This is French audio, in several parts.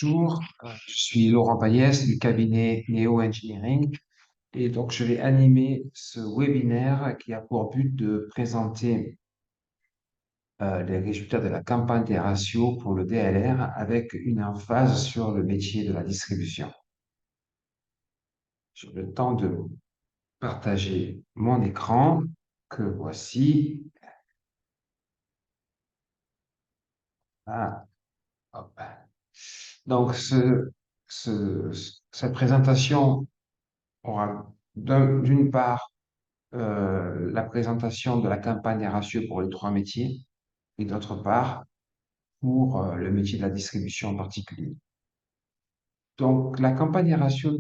Bonjour, je suis Laurent Payès du cabinet Neo Engineering et donc je vais animer ce webinaire qui a pour but de présenter les résultats de la campagne des ratios pour le DLR avec une emphase sur le métier de la distribution. J'ai le temps de partager mon écran que voici. Ah, hop. Donc cette présentation aura d'une part la présentation de la campagne RHE pour les trois métiers et d'autre part pour le métier de la distribution en particulier. Donc, la campagne RHE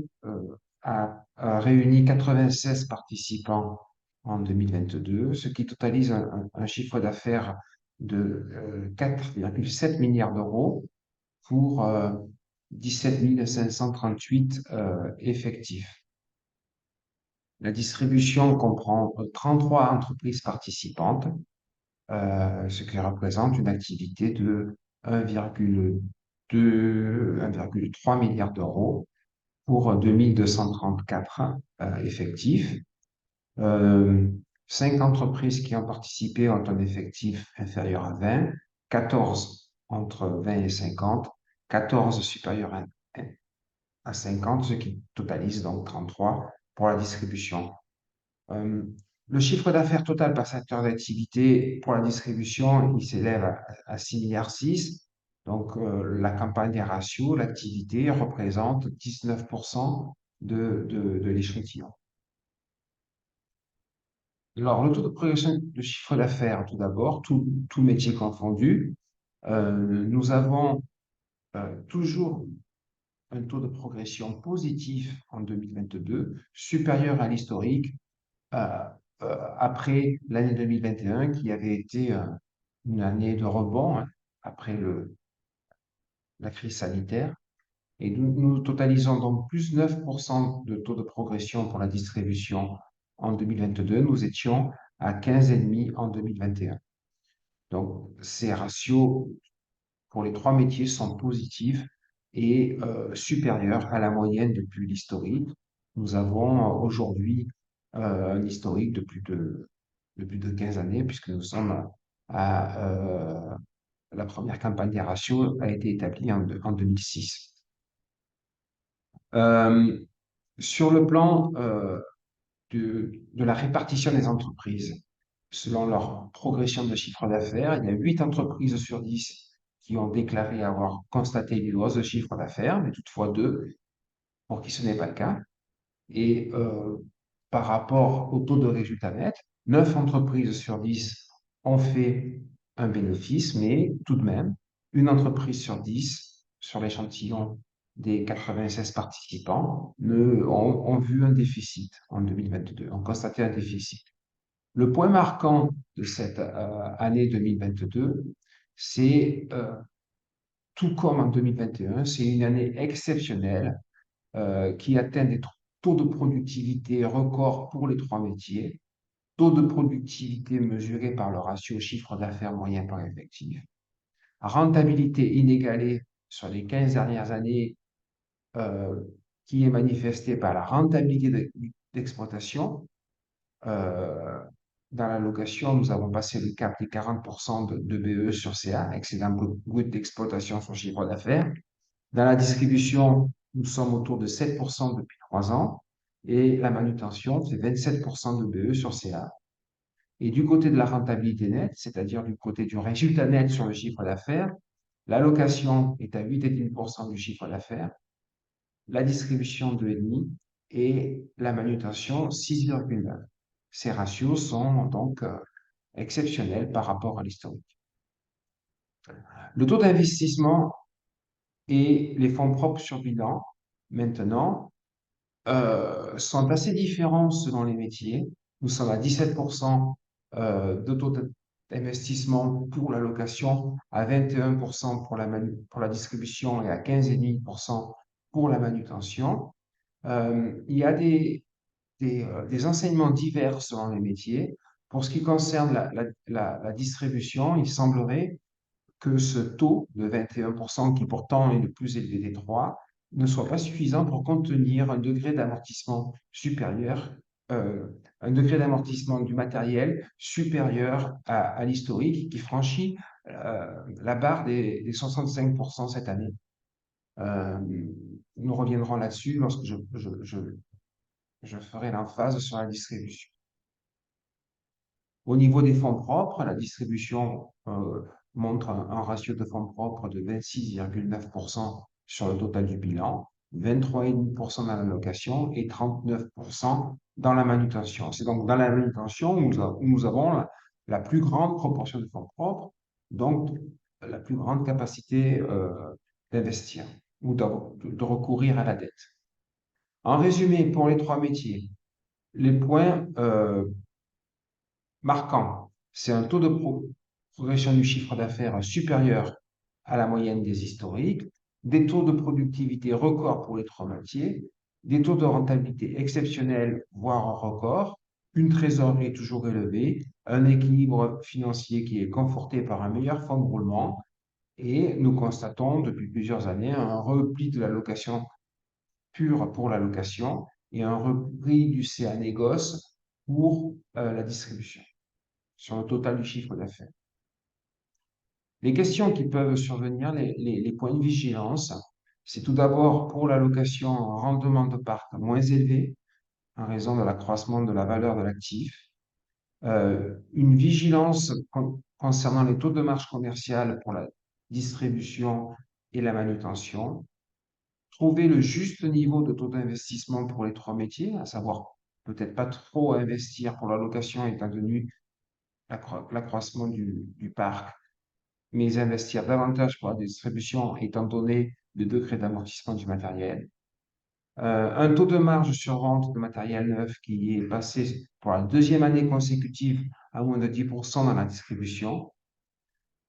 a réuni 96 participants en 2022, ce qui totalise un chiffre d'affaires de 4,7 milliards d'euros pour 17 538 effectifs. La distribution comprend 33 entreprises participantes, ce qui représente une activité de 1,3 milliard d'euros pour 2234 effectifs. Euh, 5 entreprises qui ont participé ont un effectif inférieur à 20, 14 entre 20 et 50, 14 supérieurs à 50, ce qui totalise donc 33 pour la distribution. Euh, le chiffre d'affaires total par secteur d'activité pour la distribution, il s'élève à 6,6 milliards. Donc, la campagne des ratios, l'activité représente 19% de l'échantillon. Alors, le taux de progression de chiffre d'affaires, tout d'abord, tout métier confondu, nous avons toujours un taux de progression positif en 2022, supérieur à l'historique, euh, après l'année 2021 qui avait été une année de rebond après la crise sanitaire. Et nous totalisons donc plus 9% de taux de progression pour la distribution en 2022. Nous étions à 15,5 en 2021. Donc, ces ratios pour les trois métiers sont positifs et supérieurs à la moyenne depuis l'historique. Nous avons aujourd'hui un historique de plus de 15 années, puisque nous sommes la première campagne des ratios a été établie en 2006. Euh, sur le plan de la répartition des entreprises, selon leur progression de chiffre d'affaires, il y a 8 entreprises sur 10 qui ont déclaré avoir constaté une hausse de chiffre d'affaires, mais toutefois 2 pour qui ce n'est pas le cas. Et par rapport au taux de résultat net, 9 entreprises sur 10 ont fait un bénéfice, mais tout de même, une entreprise sur 10 sur l'échantillon des 96 participants ont vu un déficit en 2022, ont constaté un déficit. Le point marquant de cette année 2022, c'est, tout comme en 2021, c'est une année exceptionnelle qui atteint des taux de productivité records pour les trois métiers, taux de productivité mesuré par le ratio chiffre d'affaires moyen par effectif, rentabilité inégalée sur les 15 dernières années euh, qui est manifestée par la rentabilité d'exploitation. Euh, dans la location, nous avons passé le cap des 40% de BE sur CA, excédent brut d'exploitation sur chiffre d'affaires. Dans la distribution, nous sommes autour de 7% depuis 3 ans et la manutention, c'est 27% de BE sur CA. Et du côté de la rentabilité nette, c'est-à-dire du côté du résultat net sur le chiffre d'affaires, la location est à 8,5% du chiffre d'affaires, la distribution 2,5% et la manutention 6,9%. Ces ratios sont donc exceptionnels par rapport à l'historique. Le taux d'investissement et les fonds propres sur bilan, maintenant, sont assez différents selon les métiers. Nous sommes à 17% de taux d'investissement pour la location, à 21% pour la distribution et à 15,5% pour la manutention. Il y a des enseignements divers selon les métiers. Pour ce qui concerne la distribution, il semblerait que ce taux de 21%, qui pourtant est le plus élevé des trois, ne soit pas suffisant pour contenir un degré d'amortissement supérieur, euh, un degré d'amortissement du matériel supérieur à l'historique, qui franchit la barre des 65% cette année. Euh, Nous reviendrons là-dessus lorsque je ferai l'emphase sur la distribution. Au niveau des fonds propres, la distribution montre un ratio de fonds propres de 26,9% sur le total du bilan, 23,5% dans la location et 39% dans la manutention. C'est donc dans la manutention où nous avons la plus grande proportion de fonds propres, donc la plus grande capacité d'investir ou de recourir à la dette. En résumé, pour les trois métiers, les points marquants, c'est un taux de progression du chiffre d'affaires supérieur à la moyenne des historiques, des taux de productivité records pour les trois métiers, des taux de rentabilité exceptionnels, voire records, une trésorerie toujours élevée, un équilibre financier qui est conforté par un meilleur fonds de roulement, et nous constatons depuis plusieurs années un repli de la location pure pour la location et un repli du CA négoce pour la distribution sur le total du chiffre d'affaires. Les questions qui peuvent survenir, les points de vigilance, c'est tout d'abord pour la location un rendement de parc moins élevé en raison de l'accroissement de la valeur de l'actif, une vigilance concernant les taux de marge commerciale pour la distribution et la manutention, trouver le juste niveau de taux d'investissement pour les trois métiers, à savoir peut-être pas trop investir pour la location étant donné l'accroissement du parc, mais investir davantage pour la distribution étant donné le degré d'amortissement du matériel. Un taux de marge sur vente de matériel neuf qui est passé pour la deuxième année consécutive à moins de 10% dans la distribution.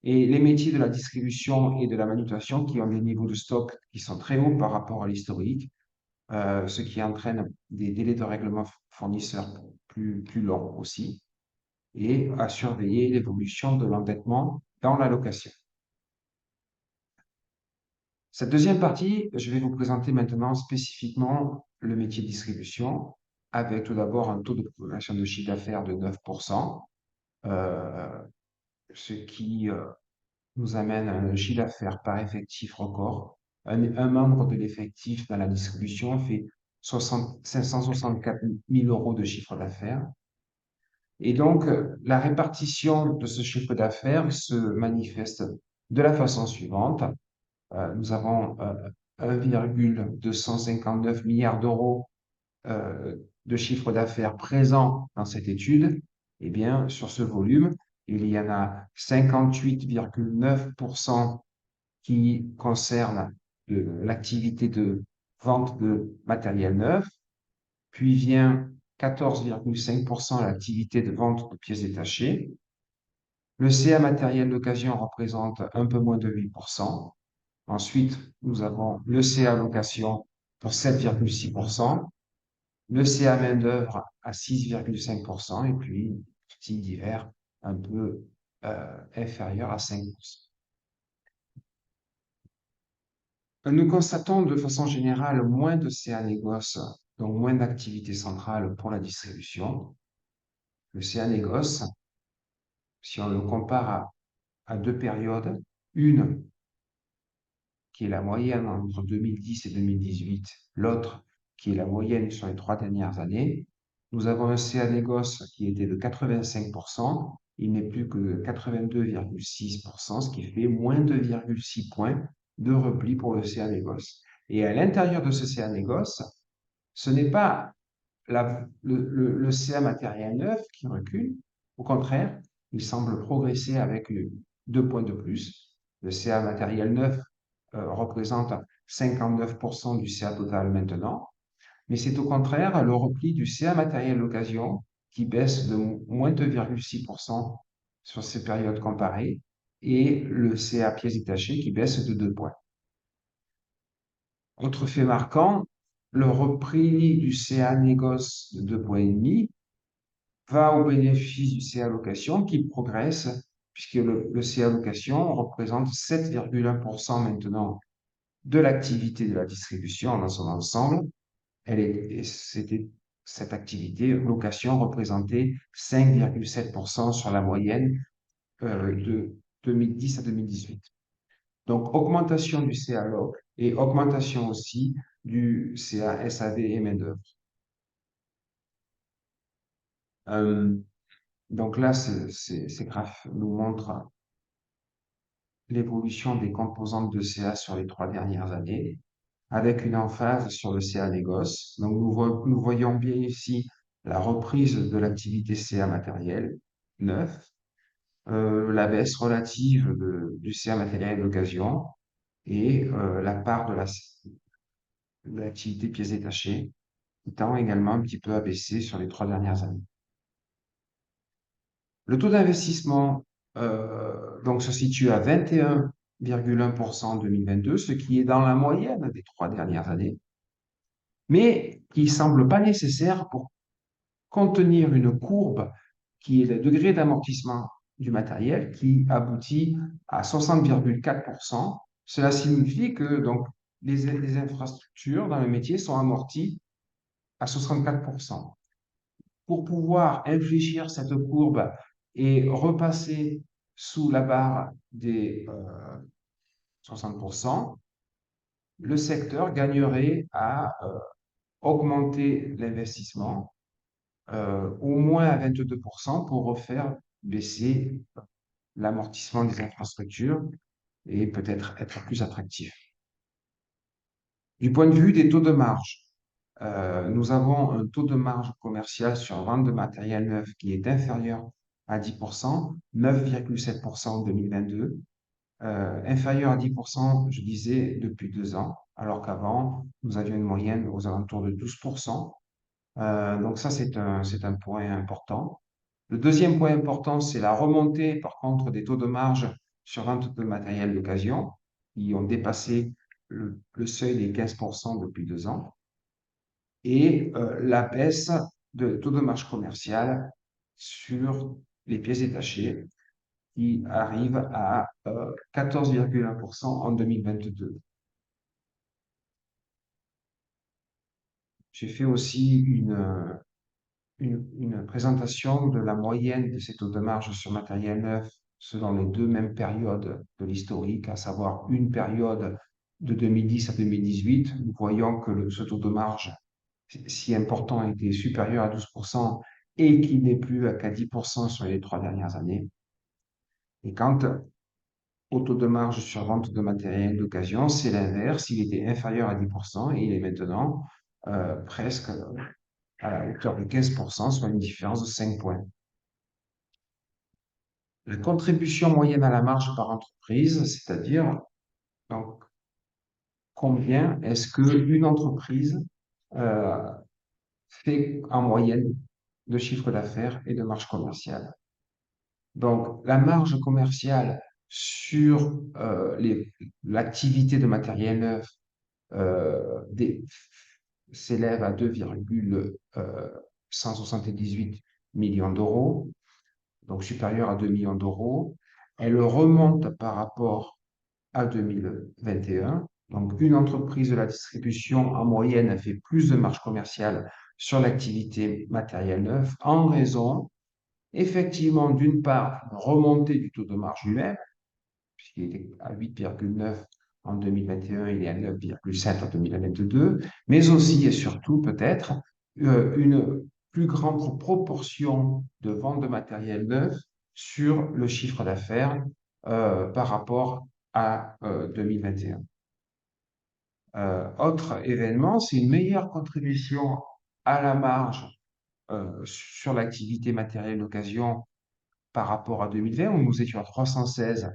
Et les métiers de la distribution et de la manutention qui ont des niveaux de stock qui sont très hauts par rapport à l'historique, ce qui entraîne des délais de règlement fournisseurs plus longs aussi, et à surveiller l'évolution de l'endettement dans la location. Cette deuxième partie, je vais vous présenter maintenant spécifiquement le métier de distribution, avec tout d'abord un taux de progression de chiffre d'affaires de 9%, ce qui nous amène à un chiffre d'affaires par effectif record. Un membre de l'effectif dans la distribution fait 564 000 euros de chiffre d'affaires. Et donc, la répartition de ce chiffre d'affaires se manifeste de la façon suivante. Nous avons 1,259 milliard d'euros de chiffre d'affaires présent dans cette étude. Eh bien, sur ce volume, il y en a 58,9% qui concernent l'activité de vente de matériel neuf, puis vient 14,5% l'activité de vente de pièces détachées. Le CA matériel d'occasion représente un peu moins de 8%. Ensuite, nous avons le CA location pour 7,6%, le CA main-d'œuvre à 6,5% et puis une partie divers un peu inférieur à 5%. Nous constatons de façon générale moins de CA négoce, donc moins d'activité centrale pour la distribution. Le CA négoce, si on le compare à deux périodes, une qui est la moyenne entre 2010 et 2018, l'autre qui est la moyenne sur les 3 dernières années, nous avons un CA négoce qui était de 85%, il n'est plus que 82,6%, ce qui fait moins 2,6 points de repli pour le CA négoce. Et à l'intérieur de ce CA négoce, ce n'est pas le CA matériel neuf qui recule, au contraire, il semble progresser avec 2 points de plus. Le CA matériel neuf représente 59% du CA total maintenant, mais c'est au contraire le repli du CA matériel d'occasion qui baisse de moins 2,6% sur ces périodes comparées et le CA pièces détachées qui baisse de 2 points. Autre fait marquant, le repli du CA négoce de 2,5 points va au bénéfice du CA location qui progresse puisque le CA location représente 7,1% maintenant de l'activité de la distribution dans son ensemble. Cette activité, location, représentait 5,7% sur la moyenne de 2010 à 2018. Donc, augmentation du CA-LOC et augmentation aussi du CA SAV et main-d'œuvre. Euh, donc là, ces graphes nous montrent l'évolution des composantes de CA sur les 3 dernières années, avec une emphase sur le CA négoce. Donc, nous voyons bien ici la reprise de l'activité CA matériel neuf, la baisse relative du CA matériel d'occasion et la part de l'activité pièces détachées, qui tend également un petit peu à baisser sur les 3 dernières années. Le taux d'investissement donc, se situe à 21,1% en 2022, ce qui est dans la moyenne des 3 dernières années, mais qui ne semble pas nécessaire pour contenir une courbe qui est le degré d'amortissement du matériel qui aboutit à 60,4%. Cela signifie que donc, les infrastructures dans le métier sont amorties à 64%. Pour pouvoir infléchir cette courbe et repasser sous la barre des 60%, le secteur gagnerait à augmenter l'investissement au moins à 22% pour refaire baisser l'amortissement des infrastructures et peut-être être plus attractif. Du point de vue des taux de marge, nous avons un taux de marge commercial sur vente de matériel neuf qui est inférieur à 10%, 9,7% en 2022, inférieur à 10%, je disais, depuis 2 ans, alors qu'avant, nous avions une moyenne aux alentours de 12%. Donc ça, c'est un point important. Le deuxième point important, c'est la remontée, par contre, des taux de marge sur vente de matériel d'occasion, qui ont dépassé le seuil des 15% depuis 2 ans, et la baisse de taux de marge commercial sur les pièces détachées, qui arrive à 14,1% en 2022. J'ai fait aussi une présentation de la moyenne de ces taux de marge sur matériel neuf selon les deux mêmes périodes de l'historique, à savoir une période de 2010 à 2018. Nous voyons que ce taux de marge si important était supérieur à 12% et qu'il n'est plus qu'à 10% sur les 3 dernières années. Et quant au taux de marge sur vente de matériel d'occasion, c'est l'inverse. Il était inférieur à 10% et il est maintenant presque à la hauteur de 15%, soit une différence de 5 points. La contribution moyenne à la marge par entreprise, c'est-à-dire donc, combien est-ce qu'une entreprise euh, fait en moyenne de chiffre d'affaires et de marge commerciale. Donc, la marge commerciale sur l'activité de matériel neuf s'élève à 2,178 millions d'euros, donc supérieure à 2 millions d'euros. Elle remonte par rapport à 2021. Donc, une entreprise de la distribution, en moyenne, a fait plus de marge commerciale sur l'activité matériel neuf en raison, effectivement, d'une part, une remontée du taux de marge lui-même, puisqu'il était à 8,9 en 2021, il est à 9,7 en 2022, mais aussi et surtout peut-être une plus grande proportion de ventes de matériel neuf sur le chiffre d'affaires par rapport à 2021. Autre événement, c'est une meilleure contribution à la marge sur l'activité matérielle d'occasion par rapport à 2020, où nous étions à 316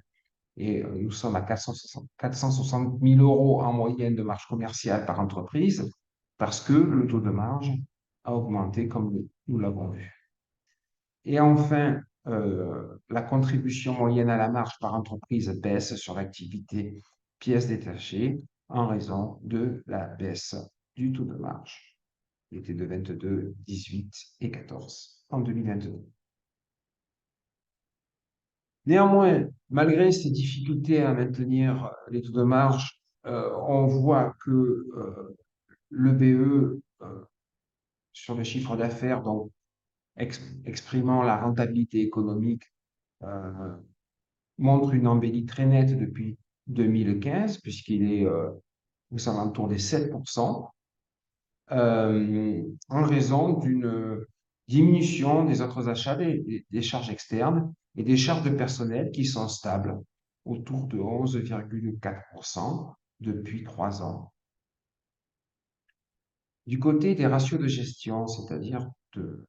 et nous sommes à 460 000 euros en moyenne de marge commerciale par entreprise, parce que le taux de marge a augmenté comme nous l'avons vu. Et enfin, la contribution moyenne à la marge par entreprise baisse sur l'activité pièces détachées en raison de la baisse du taux de marge. Il était de 22, 18 et 14 en 2022. Néanmoins, malgré ces difficultés à maintenir les taux de marge, on voit que le BE, sur le chiffre d'affaires, donc exprimant la rentabilité économique, euh, montre une embellie très nette depuis 2015, puisqu'il est aux alentours des 7%, en raison d'une diminution des autres achats, des charges externes et des charges de personnel qui sont stables autour de 11,4% depuis 3 ans. Du côté des ratios de gestion, c'est-à-dire de,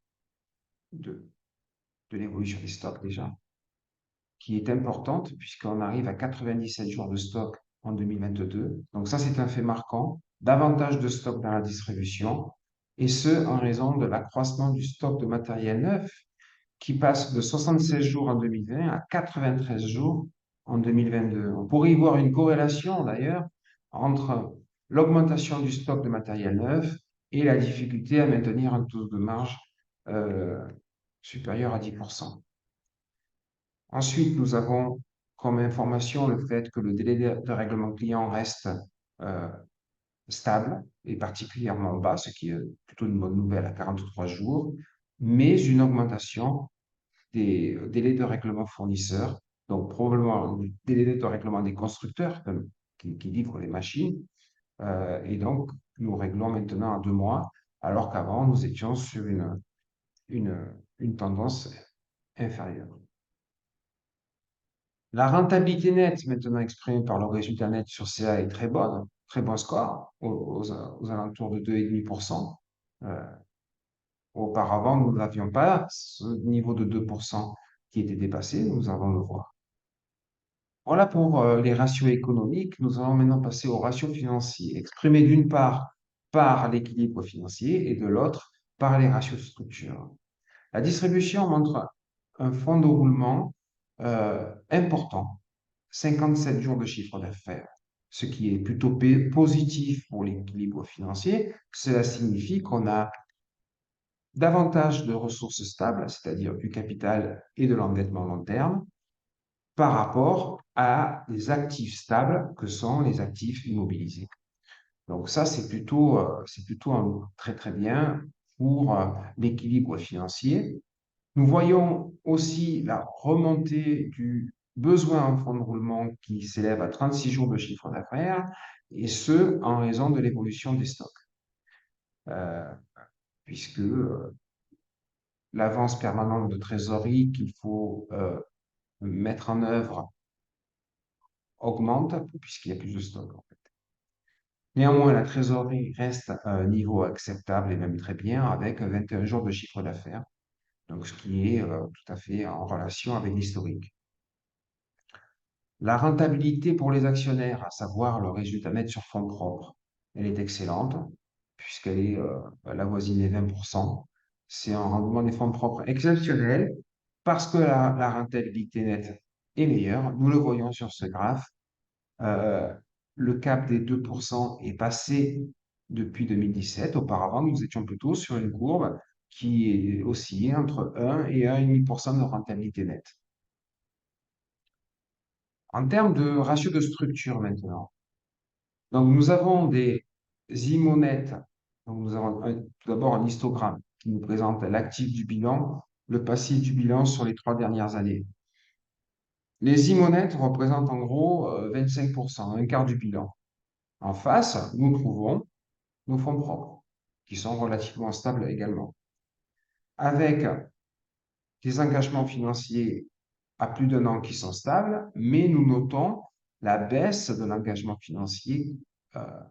de l'évolution des stocks déjà, qui est importante puisqu'on arrive à 97 jours de stock en 2022. Donc ça, c'est un fait marquant. Davantage de stock dans la distribution, et ce, en raison de l'accroissement du stock de matériel neuf qui passe de 76 jours en 2020 à 93 jours en 2022. On pourrait y voir une corrélation d'ailleurs entre l'augmentation du stock de matériel neuf et la difficulté à maintenir un taux de marge euh, supérieur à 10%. Ensuite, nous avons comme information le fait que le délai de règlement client reste euh, stable et particulièrement bas, ce qui est plutôt une bonne nouvelle à 43 jours, mais une augmentation des délais de règlement fournisseurs, donc probablement des délais de règlement des constructeurs qui livrent les machines, et donc nous réglons maintenant à 2 mois, alors qu'avant nous étions sur une, une tendance inférieure. La rentabilité nette, maintenant exprimée par le résultat net sur CA, est très bonne, très bon score, aux alentours de 2,5%. Euh, Auparavant, nous n'avions pas ce niveau de 2% qui était dépassé, nous allons le voir. Voilà pour les ratios économiques. Nous allons maintenant passer aux ratios financiers, exprimés d'une part par l'équilibre financier et de l'autre par les ratios de structure. La distribution montre un fonds de roulement important, 57 jours de chiffre d'affaires, ce qui est plutôt positif pour l'équilibre financier. Cela signifie qu'on a davantage de ressources stables, c'est-à-dire du capital et de l'endettement long terme, par rapport à des actifs stables que sont les actifs immobilisés. Donc ça, c'est plutôt très très bien pour l'équilibre financier. Nous voyons aussi la remontée du besoin en fonds de roulement qui s'élève à 36 jours de chiffre d'affaires, et ce, en raison de l'évolution des stocks, euh, puisque l'avance permanente de trésorerie qu'il faut mettre en œuvre augmente, puisqu'il y a plus de stocks. Néanmoins, la trésorerie reste à un niveau acceptable et même très bien, avec 21 jours de chiffre d'affaires, donc ce qui est tout à fait en relation avec l'historique. La rentabilité pour les actionnaires, à savoir le résultat net sur fonds propres, elle est excellente, puisqu'elle est à la voisine des 20%. C'est un rendement des fonds propres exceptionnel, parce que la rentabilité nette est meilleure. Nous le voyons sur ce graphe. Euh, le cap des 2% est passé depuis 2017. Auparavant, nous étions plutôt sur une courbe qui oscillait entre 1 et 1,5% de rentabilité nette. En termes de ratio de structure maintenant, donc nous avons des IMO nets. Donc nous avons tout d'abord un histogramme qui nous présente l'actif du bilan, le passif du bilan sur les 3 dernières années. Les IMO nets représentent en gros 25%, un quart du bilan. En face, nous trouvons nos fonds propres, qui sont relativement stables également, avec des engagements financiers à plus d'un an qui sont stables, mais nous notons la baisse de l'engagement financier euh,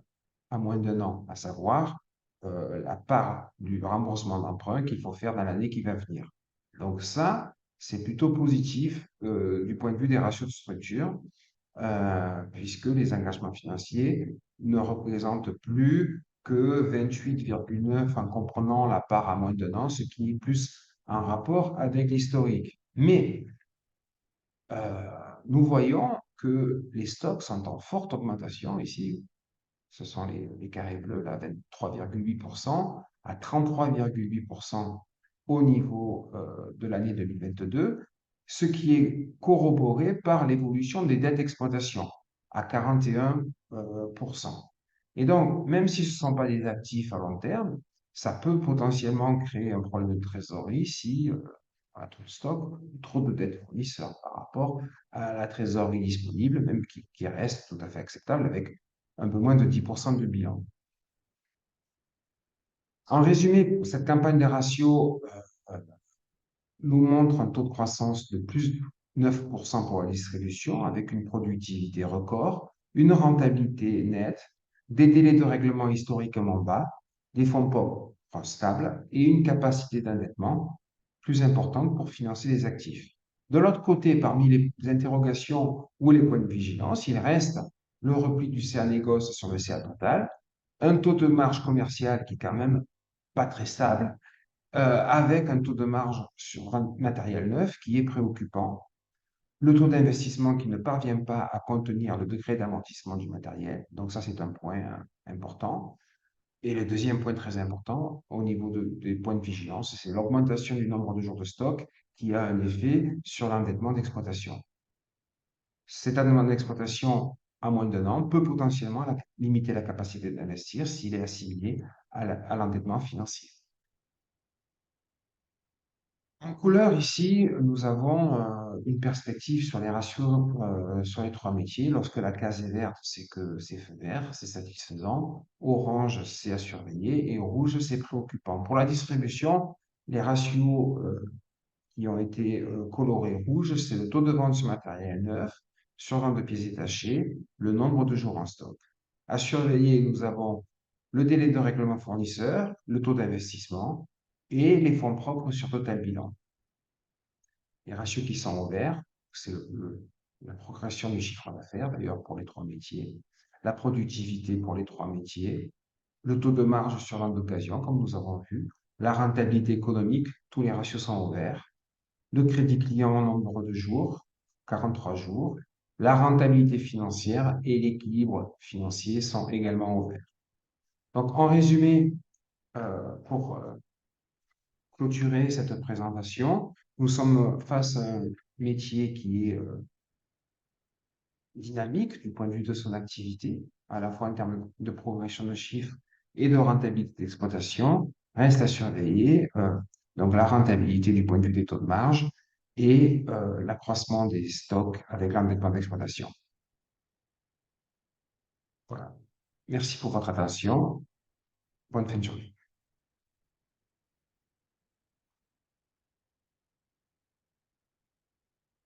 à moins d'un an, à savoir la part du remboursement d'emprunt qu'il faut faire dans l'année qui va venir. Donc ça, c'est plutôt positif du point de vue des ratios de structure, puisque les engagements financiers ne représentent plus que 28,9 en comprenant la part à moins d'un an, ce qui est plus en rapport avec l'historique. Mais euh, nous voyons que les stocks sont en forte augmentation ici. Ce sont les carrés bleus, là, 23,8% à 33,8% au niveau de l'année 2022, ce qui est corroboré par l'évolution des dettes d'exploitation à 41%. Et donc, même si ce ne sont pas des actifs à long terme, ça peut potentiellement créer un problème de trésorerie si on a trop de stock, trop de dettes fournisseurs par rapport à la trésorerie disponible, même qui reste tout à fait acceptable avec un peu moins de 10% de bilan. En résumé, cette campagne des ratios nous montre un taux de croissance de plus de 9% pour la distribution, avec une productivité record, une rentabilité nette, des délais de règlement historiquement bas, des fonds propres stables et une capacité d'endettement plus importante pour financer les actifs. De l'autre côté, parmi les interrogations ou les points de vigilance, il reste le repli du CA négoce sur le CA total, un taux de marge commerciale qui est quand même pas très stable, avec un taux de marge sur un matériel neuf qui est préoccupant, le taux d'investissement qui ne parvient pas à contenir le degré d'amortissement du matériel. Donc ça, c'est un point important. Et le deuxième point très important au niveau des points de vigilance, c'est l'augmentation du nombre de jours de stock qui a un effet sur l'endettement d'exploitation. Cet endettement d'exploitation à moins d'un an peut potentiellement limiter la capacité d'investir s'il est assimilé à l'endettement financier. En couleur, ici, nous avons une perspective sur les ratios sur les trois métiers. Lorsque la case est verte, c'est que c'est feu vert, c'est satisfaisant. Orange, c'est à surveiller. Et rouge, c'est préoccupant. Pour la distribution, les ratios qui ont été colorés rouge, c'est le taux de vente sur matériel neuf, sur vente de pièces détachées, le nombre de jours en stock. À surveiller, nous avons le délai de règlement fournisseur, le taux d'investissement et les fonds propres sur total bilan. Les ratios qui sont au vert, c'est la progression du chiffre d'affaires, d'ailleurs, pour les trois métiers, la productivité pour les trois métiers, le taux de marge sur vente d'occasion, comme nous avons vu, la rentabilité économique, tous les ratios sont au vert, le crédit client en nombre de jours, 43 jours, la rentabilité financière et l'équilibre financier sont également au vert. Donc, en résumé, pour clôturer cette présentation, nous sommes face à un métier qui est dynamique du point de vue de son activité, à la fois en termes de progression de chiffres et de rentabilité d'exploitation. Reste à surveiller donc la rentabilité du point de vue des taux de marge et l'accroissement des stocks avec l'endettement d'exploitation. Voilà. Merci pour votre attention. Bonne fin de journée.